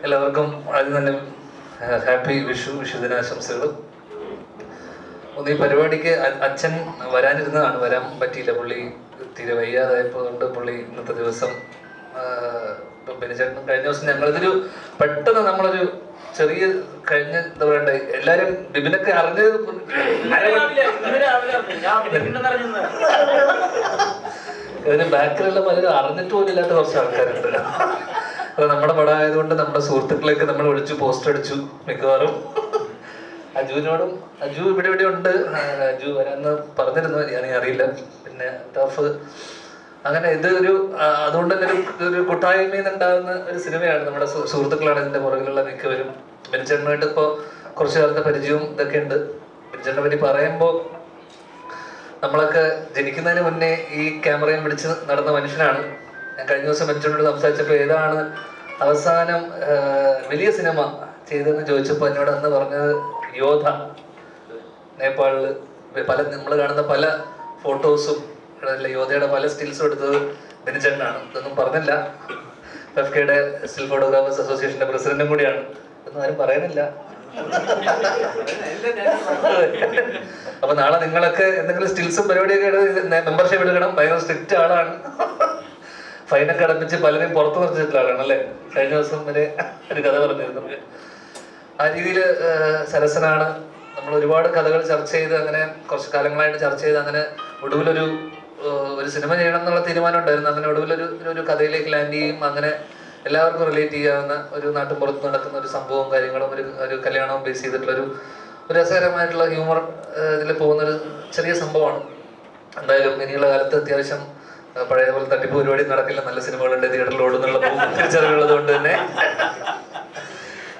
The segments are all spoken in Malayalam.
എല്ലാവർക്കും ആദ്യം തന്നെ ഹാപ്പി വിഷുദിനാശംസകൾ. ഒന്ന് ഈ പരിപാടിക്ക് അച്ഛൻ വരാനിരുന്നതാണ്, വരാൻ പറ്റിയില്ല. പുള്ളി തീരെ വയ്യാതായപ്പോഴുകൊണ്ട് പുള്ളി ഇന്നത്തെ ദിവസം ബെനിചേട്ടനും കഴിഞ്ഞ ദിവസം ഞങ്ങളിതൊരു പെട്ടെന്ന് നമ്മളൊരു ചെറിയ കഴിഞ്ഞ എന്താ പറയണ്ടേ, എല്ലാരും ബിബിനൊക്കെ അറിഞ്ഞത് ഇതിന് ബാക്കിലുള്ള പലരും അറിഞ്ഞിട്ട് പോലും ഇല്ലാത്ത കുറച്ച് ആൾക്കാരുണ്ട്. അത് നമ്മുടെ പടം ആയതുകൊണ്ട് നമ്മുടെ സുഹൃത്തുക്കളെയൊക്കെ നമ്മൾ വിളിച്ചു പോസ്റ്റ് അടിച്ചു. മിക്കവാറും അജുവിനോടും അജു ഇവിടെ ഉണ്ട്, അജു വരാന്ന് പറഞ്ഞിരുന്നു, അറിയില്ല. പിന്നെ ടഫ് അങ്ങനെ ഇത് അതുകൊണ്ട് തന്നെ ഒരു കൂട്ടായ്മയിൽ നിന്നുണ്ടാകുന്ന ഒരു സിനിമയാണ്. നമ്മുടെ സുഹൃത്തുക്കളാണ് ഇതിന്റെ പുറകിലുള്ള മിക്കവരും. ബെനിച്ചേട്ടനായിട്ട് ഇപ്പോൾ കുറച്ചു കാലത്തെ പരിചയവും ഇതൊക്കെ ഉണ്ട്. ബെനിച്ചേട്ടനെ പറ്റി പറയുമ്പോൾ നമ്മളൊക്കെ ജനിക്കുന്നതിന് മുന്നേ ഈ ക്യാമറയും പിടിച്ച് നടന്ന മനുഷ്യനാണ്. ഞാൻ കഴിഞ്ഞ ദിവസം ബെനിച്ചേട്ടനോട് സംസാരിച്ചപ്പോൾ ഏതാണ് അവസാനം വലിയ സിനിമ ചെയ്തതെന്ന് ചോദിച്ചപ്പോൾ എന്നോട് അന്ന് പറഞ്ഞത് യോധ. നേപ്പാളില് നമ്മൾ കാണുന്ന പല ഫോട്ടോസും യോധയുടെ പല സ്റ്റിൽസും എടുത്തത് ബെനിച്ചേട്ടനാണ്. ഇതൊന്നും പറഞ്ഞില്ല. FKയുടെ സ്റ്റിൽ ഫോട്ടോഗ്രാഫേഴ്സ് അസോസിയേഷന്റെ പ്രസിഡന്റും കൂടിയാണ്. ഇതൊന്നും ആരും പറയുന്നില്ല. അപ്പൊ നാളെ നിങ്ങളൊക്കെ എന്തെങ്കിലും സ്റ്റിൽസും പരിപാടിയൊക്കെ മെമ്പർഷിപ്പ് എടുക്കണം. ഭയങ്കര സ്ട്രിക്റ്റ് ആളാണ്. ഫൈനൊക്കെ അടപ്പിച്ച് പലരെയും പുറത്തു നിർത്തിയിട്ടുള്ള ആളാണ് അല്ലേ. കഴിഞ്ഞ ദിവസം വരെ ഒരു കഥ പറഞ്ഞിരുന്നു. ആ രീതിയിൽ സരസനാണ്. നമ്മൾ ഒരുപാട് കഥകൾ ചർച്ച ചെയ്ത് അങ്ങനെ കുറച്ച് കാലങ്ങളായിട്ട് ചർച്ച ചെയ്ത് അങ്ങനെ ഒടുവിലൊരു സിനിമ ചെയ്യണം എന്നുള്ള തീരുമാനം ഉണ്ടായിരുന്നു. അങ്ങനെ ഒടുവിലൊരു കഥയിലേക്ക് ലാൻഡ് ചെയ്യും. അങ്ങനെ എല്ലാവർക്കും റിലേറ്റ് ചെയ്യാവുന്ന ഒരു നാട്ടിൻപുറത്ത് നടക്കുന്ന ഒരു സംഭവവും കാര്യങ്ങളും ഒരു കല്യാണവും ബേസ് ചെയ്തിട്ടുള്ളൊരു രസകരമായിട്ടുള്ള ഹ്യൂമർ ഇതിൽ പോകുന്നൊരു ചെറിയ സംഭവമാണ്. എന്തായാലും ഇനിയുള്ള കാലത്ത് അത്യാവശ്യം പഴയ പോലെ തട്ടിപ്പ് പരിപാടി നടക്കില്ല. നല്ല സിനിമകളുണ്ട് തിയേറ്ററിൽ ഓടുന്നുള്ള തിരിച്ചറിവുള്ളത് കൊണ്ട് തന്നെ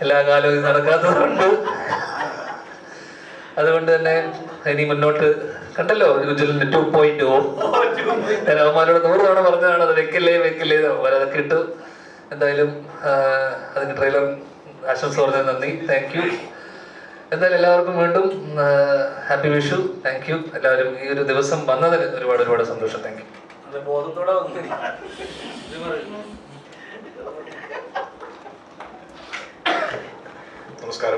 എല്ലാ കാലവും ഇത് നടക്കാത്തതുകൊണ്ട് അതുകൊണ്ട് തന്നെ ഇനി മുന്നോട്ട് കണ്ടല്ലോ ഉജ്ജ്വലിന്റെ 2.0 ഞാൻ അവന്മാരോട് 100 തവണ പറഞ്ഞതാണ് അത് വെക്കില്ലേ അവരതൊക്കെ ഇട്ടു. എന്തായാലും അതിന് ട്രെയിലർ ആശംസ പറഞ്ഞത് നന്ദി. Thank you. എന്തായാലും എല്ലാവർക്കും വീണ്ടും ഹാപ്പി വിഷു. Thank you. എല്ലാവരും ഈ ഒരു ദിവസം വന്നതിന് ഒരുപാട് സന്തോഷം. Thank you. നമസ്കാരം.